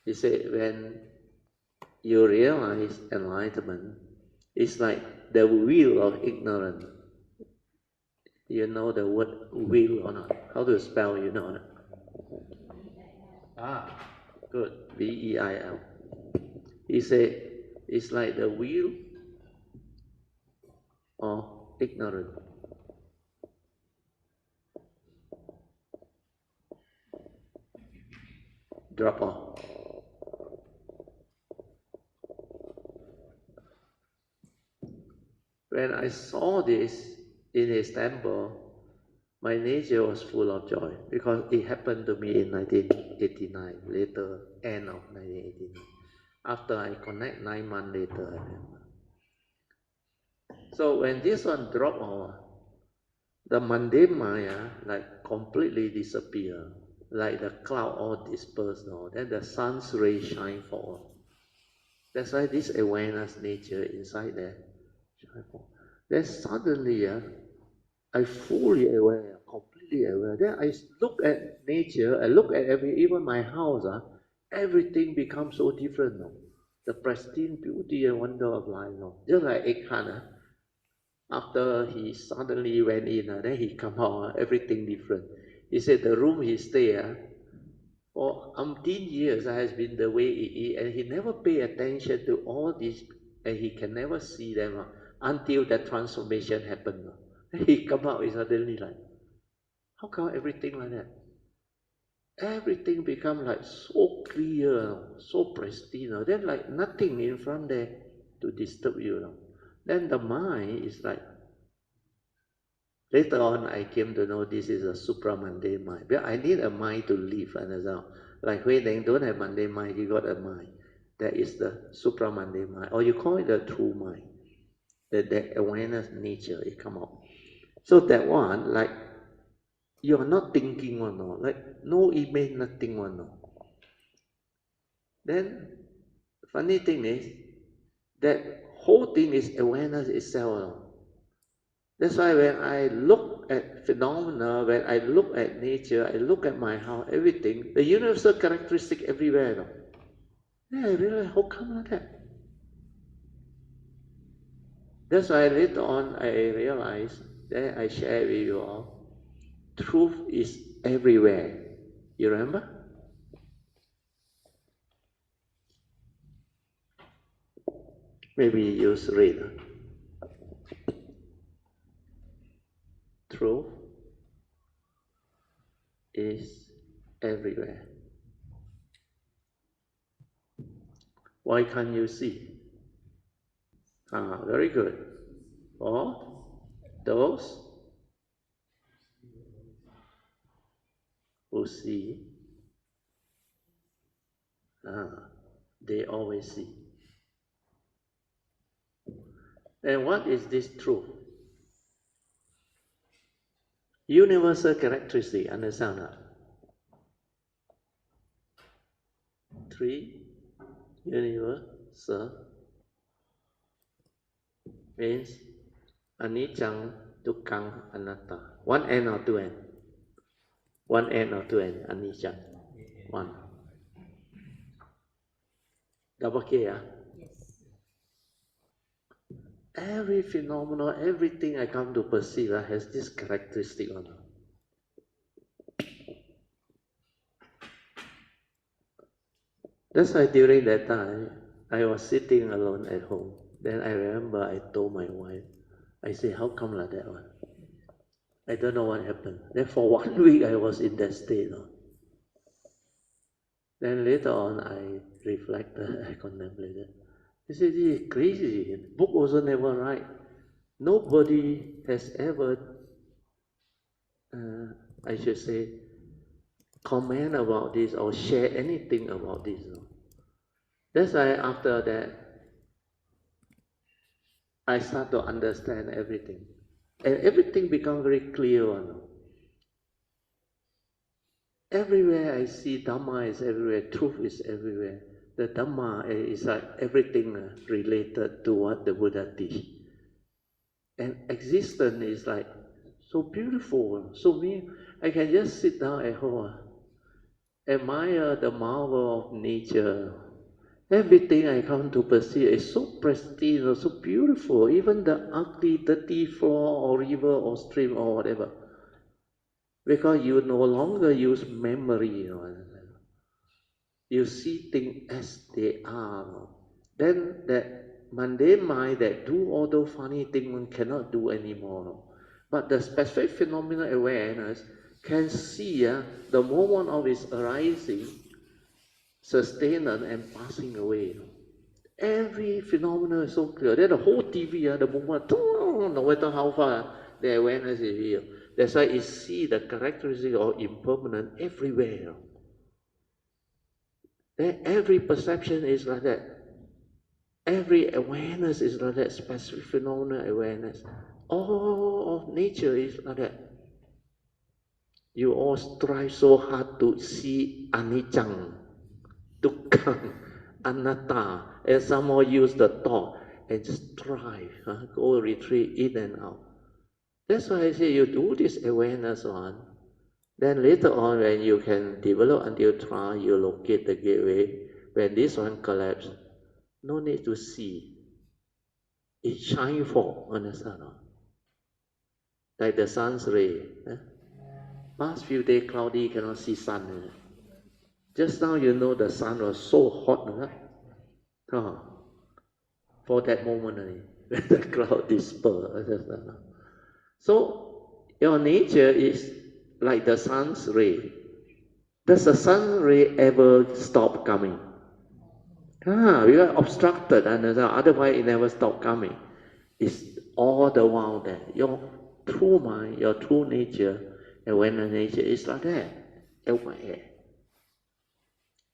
He said, when you realize enlightenment, it's like the wheel of ignorance. You know the word will or not? How to spell, you know? Good. V-E-I-L. He said, it's like the wheel of ignorance. Drop off. When I saw this in his temple, my nature was full of joy because it happened to me in 1989, later, end of 1989. After I connect 9 months later, I remember. So when this one dropped off, the mundane Maya like completely disappear, like the cloud all dispersed now. Then the sun's rays shine forward. That's why this awareness nature inside there shine forward. Then suddenly, I fully aware, completely aware. Then I look at nature, I look at even my house, everything becomes so different now. The pristine beauty and wonder of life now. Just like Ekhan, after he suddenly went in, then he come out, everything different. He said the room he stay for umpteen years has been the way it is, and he never pay attention to all this, and he can never see them until that transformation happened. He come out, is suddenly like, how come everything like that? Everything become like so clear, so pristine. Then like nothing in front there to disturb you. Then the mind is like, later on I came to know this is a supramundane mind. But I need a mind to live, understand? Like Hui Ling don't have mundane mind, he got a mind. That is the supramundane mind. Or you call it the true mind. The awareness nature, it come out. So that one, like, you are not thinking one, no. Like no image, nothing one, no. Then funny thing is that whole thing is awareness itself. No. That's why when I look at phenomena, when I look at nature, I look at my house, everything, the universal characteristic everywhere. No. Yeah, I realize how come like that? That's why later on I realized that I share with you all. Truth is everywhere. You remember? Maybe you should read. Truth is everywhere. Why can't you see? Very good. For those who see, they always see. And what is this truth? Universal characteristic, understand that? Three universal means anicca, dukkha, anatta. One end or two end? One end or two end, anicca? One. Double K, Yes. Every phenomenon, everything I come to perceive has this characteristic on it. That's why during that time, I was sitting alone at home. Then I remember I told my wife, I said, how come like that one? I don't know what happened. Then for 1 week I was in that state. Then later on I reflected, I contemplated. I said, this is crazy. Book also never write. Nobody has ever, I should say, comment about this or share anything about this. That's why after that, I start to understand everything. And everything becomes very clear. Everywhere I see Dhamma is everywhere, truth is everywhere. The Dhamma is like everything related to what the Buddha teach. And existence is like so beautiful. So me, I can just sit down at home. admire the marvel of nature. Everything I come to perceive is so pristine or so beautiful, even the ugly, dirty floor or river or stream or whatever. Because you no longer use memory, you see things as they are. Then that mundane mind that do all those funny things one cannot do anymore. But the specific phenomenal awareness can see the moment of its arising, sustenance and passing away. Every phenomenon is so clear. Then the whole TV, the moment, no matter how far the awareness is here. That's why it see the characteristic of impermanent everywhere. Then every perception is like that. Every awareness is like that, specific phenomenal awareness. All of nature is like that. You all strive so hard to see anicca, dukkha, anatta, and some more use the thought and strive, go retreat in and out. That's why I say you do this awareness one. Then later on, when you can develop until try, you locate the gateway. When this one collapses, no need to see. It shine forth, understand? Like the sun's ray. Past few days cloudy, cannot see sun. Just now you know the sun was so hot. For that moment, when the cloud dispersed. So your nature is like the sun's ray. Does the sun ray ever stop coming? We are obstructed, and otherwise it never stop coming. It's all the while that your true mind, your true nature, and when the nature is like that, aware.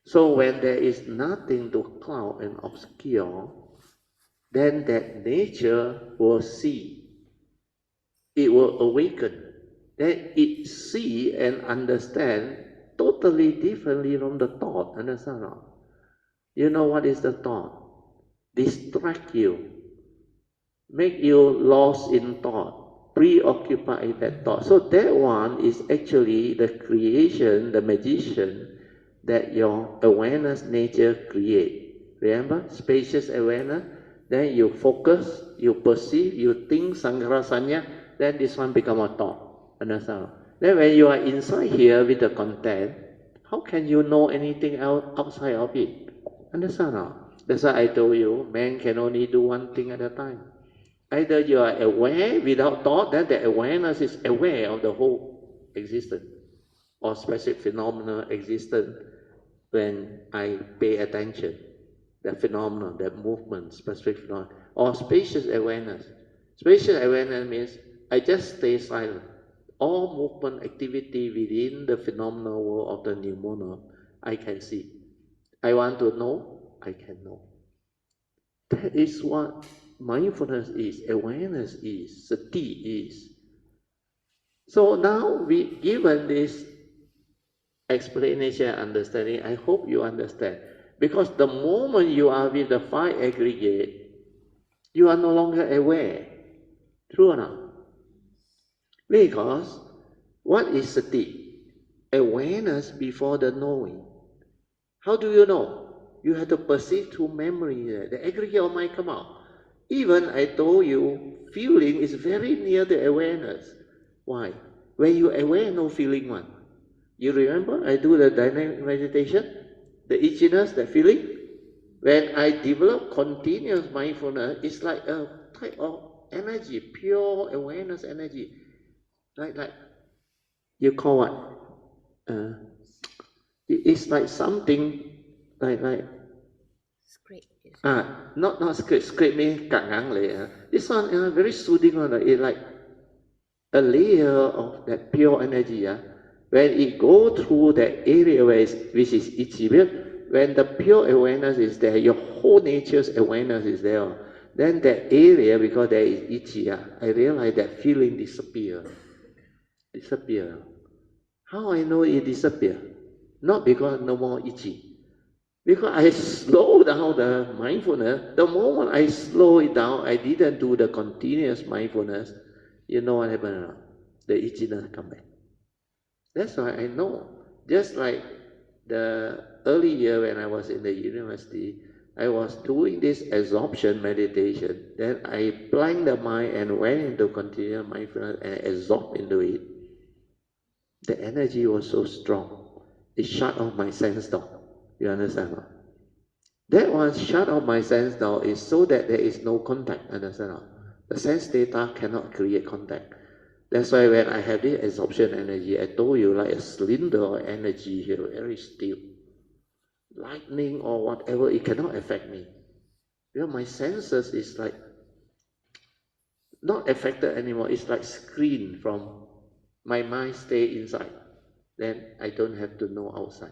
So when there is nothing to cloud and obscure, then that nature will see. It will awaken. Then it see and understand totally differently from the thought. Understand? You know what is the thought? Distract you, make you lost in thought, preoccupied in that thought. So that one is actually the creation, the magician that your awareness nature create. Remember, spacious awareness. Then you focus, you perceive, you think, sangrasanya. Then this one become a thought. Understand? Then when you are inside here with the content, how can you know anything else outside of it? Understand? That's why I told you, man can only do one thing at a time. Either you are aware without thought, then the awareness is aware of the whole existence or specific phenomena existence when I pay attention. The phenomenon, the movement, specific phenomenon, or spacious awareness. Spacious awareness means I just stay silent. All movement activity within the phenomenal world of the phenomena, I can see. I want to know, I can know. That is what mindfulness is, awareness is, sati is. So now we given this explanation and understanding, I hope you understand. Because the moment you are with the five aggregate, you are no longer aware. True or not? Because what is sati? Awareness before the knowing. How do you know? You have to perceive through memory. The aggregate of mind come out. Even I told you, feeling is very near the awareness. Why? When you aware, no feeling one. You remember I do the dynamic meditation? The itchiness, the feeling? When I develop continuous mindfulness, it's like a type of energy, pure awareness energy. Like you call what? It's like something like not scrape. Scrape means cắt ngang lại. This one very soothing one. It's like a layer of that pure energy. When it go through that area which is itchy, when the pure awareness is there, your whole nature's awareness is there. Then that area, because there is itchy, I realize that feeling disappear. How I know it disappear? Not because no more itchy. Because I slow down the mindfulness. The moment I slow it down, I didn't do the continuous mindfulness. You know what happened? The itchiness come back. That's why I know. Just like the early year when I was in the university, I was doing this absorption meditation. Then I blanked the mind and went into continuous mindfulness and absorbed into it. The energy was so strong. It shut off my sense door. You understand? That one shut off my sense door is so that there is no contact. Understand? The sense data cannot create contact. That's why when I have this absorption energy, I told you like a cylinder of energy here, very still. Lightning or whatever, it cannot affect me. My senses is like not affected anymore. It's like screen from my mind stay inside. Then I don't have to know outside.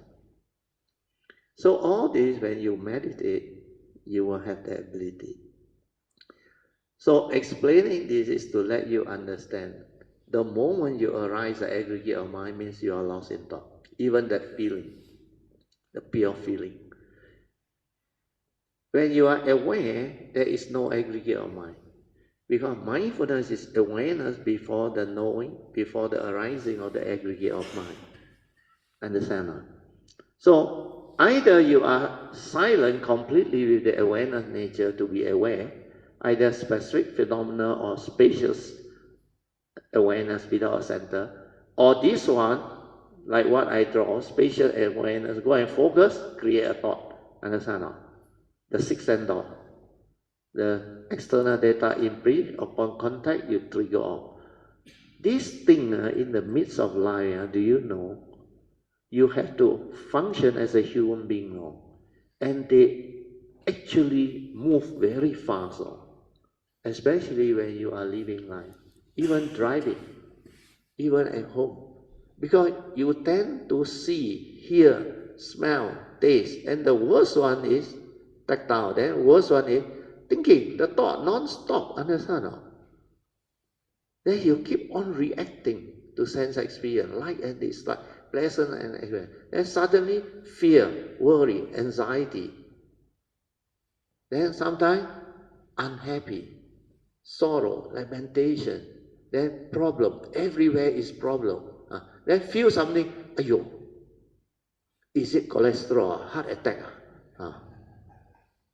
So all this, when you meditate, you will have the ability. So explaining this is to let you understand. The moment you arise the aggregate of mind means you are lost in thought. Even that feeling, the pure feeling. When you are aware, there is no aggregate of mind. Because mindfulness is awareness before the knowing, before the arising of the aggregate of mind. Understand? So either you are silent completely with the awareness nature to be aware, either specific phenomena or spacious awareness without a center, or this one, like what I draw, spatial awareness, go and focus, create a thought. Understand? The sixth sense thought. The external data imprint, upon contact, you trigger off. This thing in the midst of life, do you know, you have to function as a human being, and they actually move very fast, especially when you are living life, even driving, even at home, because you tend to see, hear, smell, taste, and the worst one is tactile. Then worst one is thinking, the thought non-stop. Understand? Then you keep on reacting to sense experience, like and dislike, pleasant and experience. Then suddenly fear, worry, anxiety. Then sometimes unhappy, sorrow, lamentation. Then problem. Everywhere is problem. Then feel something, ayo, is it cholesterol, heart attack?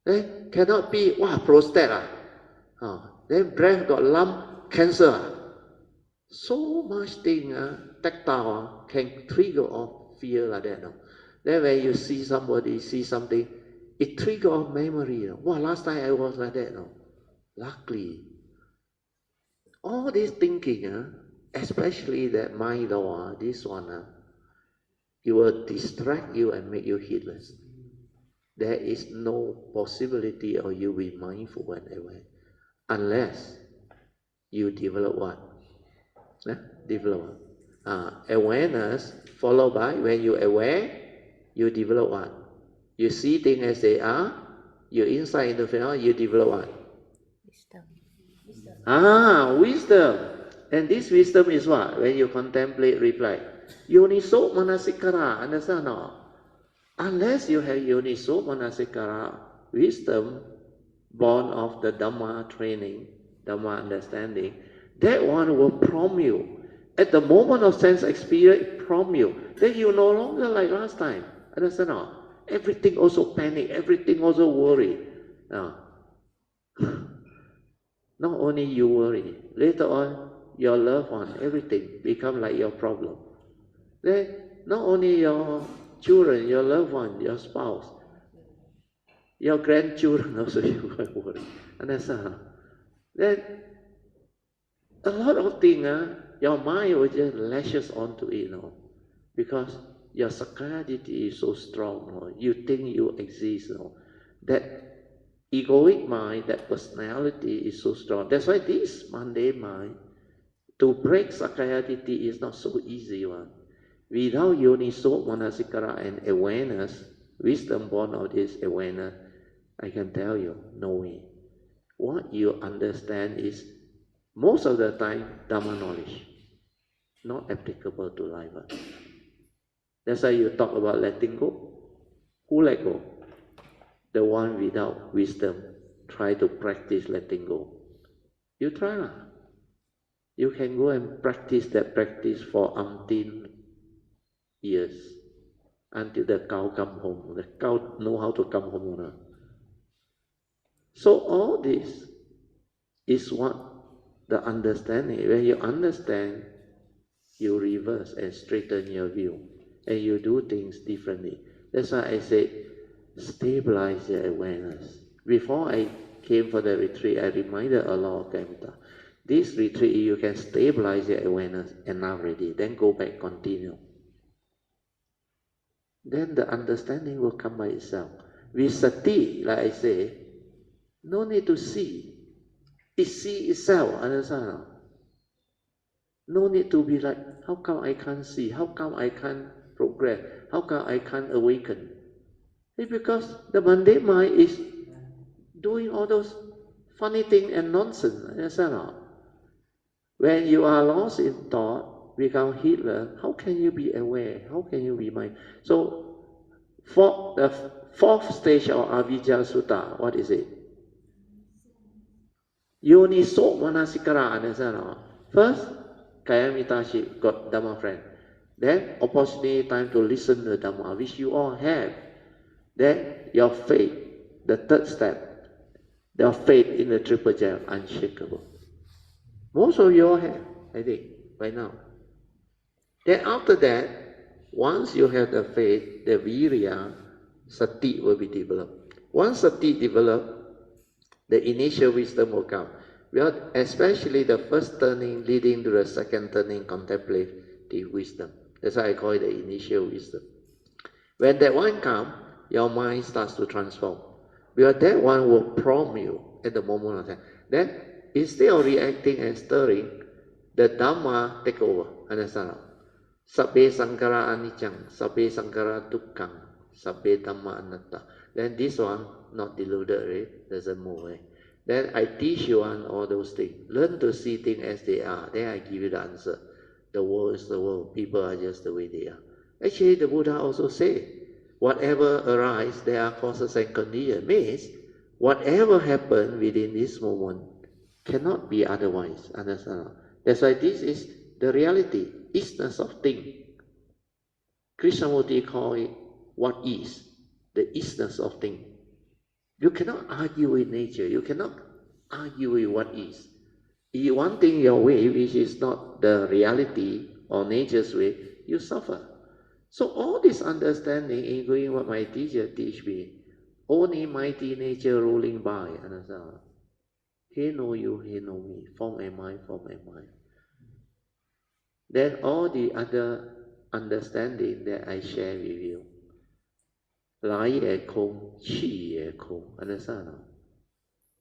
Then cannot be, prostate. Then breast got lump, cancer. So much thing, tactile can trigger off fear like that. Then when you see somebody, see something, it trigger off memory. Last time I was like that. Luckily, all this thinking, especially that mind law, this one, it will distract you and make you heedless. There is no possibility of you be mindful and aware unless you develop what? Develop awareness followed by, when you aware, you develop what? You see things as they are, you insight into phenomena, you develop what? Wisdom. And this wisdom is what? When you contemplate, reflect. Yoniso manasikara, understand no? Unless you have yoniso manasikara, wisdom born of the Dhamma training, Dhamma understanding, that one will prompt you. At the moment of sense experience, it prompt you. Then you no longer like last time. Understand no? Everything also panic, everything also worry. Not only you worry, later on, your loved one, everything become like your problem. Then, not only your children, your loved one, your spouse, your grandchildren also you worry. Understand? Then, a lot of things, your mind will just lashes onto it, because your sakayaditi is so strong, you think you exist, that egoic mind, that personality is so strong. That's why this mundane mind, to break sakayaditi is not so easy one. Without yoniso manasikara and awareness, wisdom born of this awareness, I can tell you, no way. What you understand is, most of the time, Dhamma knowledge, not applicable to life. That's why you talk about letting go. Who let go? The one without wisdom try to practice letting go. You try lah. You can go and practice that practice for umpteen years. until the cow come home. The cow know how to come home now. So all this is what the understanding. When you understand, you reverse and straighten your view, and you do things differently. That's why I say, stabilize your awareness. Before I came for the retreat, I reminded a lot of them that this retreat, you can stabilize your awareness enough already, then go back, continue. Then the understanding will come by itself. With sati, like I say, no need to see. It see itself, understand? No need to be like, how come I can't see? How come I can't progress? How come I can't awaken? It's because the mundane mind is doing all those funny things and nonsense, understand? When you are lost in thought, become Hitler, how can you be aware? How can you be mind? So, for the fourth stage of Avijja Sutta, what is it? Yoniso Manasikara, understand? First, Kayamitasip, got Dhamma friend. Then, opportunity time to listen to Dhamma, which you all have. Then, your faith, the third step, the faith in the Triple Gem, unshakable. Most of you all have, I think, by now. Then after that, once you have the faith, the virya, sati will be developed. Once sati developed, the initial wisdom will come. Well, especially the first turning leading to the second turning, contemplative wisdom. That's why I call it the initial wisdom. When that one comes, your mind starts to transform. Because that one will prompt you at the moment of time. Then, instead of reacting and stirring, the Dhamma take over. Understand? Sabbe Sankara Anicang, Sabbe Sankara Dukkang, Sabbe Dhamma Anatta. Then this one, not deluded, right? Doesn't move away. Then I teach you on all those things. Learn to see things as they are. Then I give you the answer. The world is the world. People are just the way they are. Actually, the Buddha also said, whatever arises, there are causes and conditions. Means, whatever happens within this moment cannot be otherwise. Understand? That's why this is the reality, isness of thing. Krishnamurti called it what is, the isness of thing. You cannot argue with nature. You cannot argue with what is. If you want thing your way, which is not the reality or nature's way, you suffer. So all this understanding, including what my teacher teach me, only mighty nature ruling by, understand? He know you, he know me, form and mind, form and mind. Then all the other understanding that I share with you, 来也空，去也空, understand?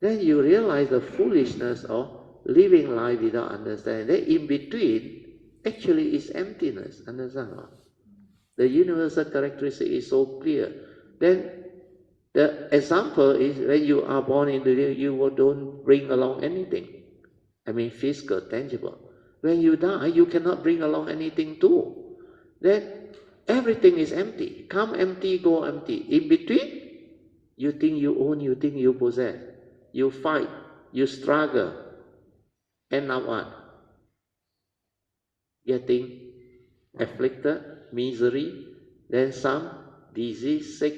Then you realize the foolishness of living life without understanding. Then in between, actually is emptiness, understand? The universal characteristic is so clear. Then the example is when you are born into the you don't bring along anything. I mean physical, tangible. When you die, you cannot bring along anything too. Then everything is empty. Come empty, go empty. In between, you think you own, you think you possess. You fight, you struggle. End up what? Getting afflicted, misery, then some disease, sick.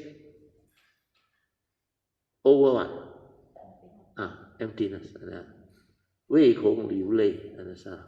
Over what? Emptiness. 唯恐流泪, understand?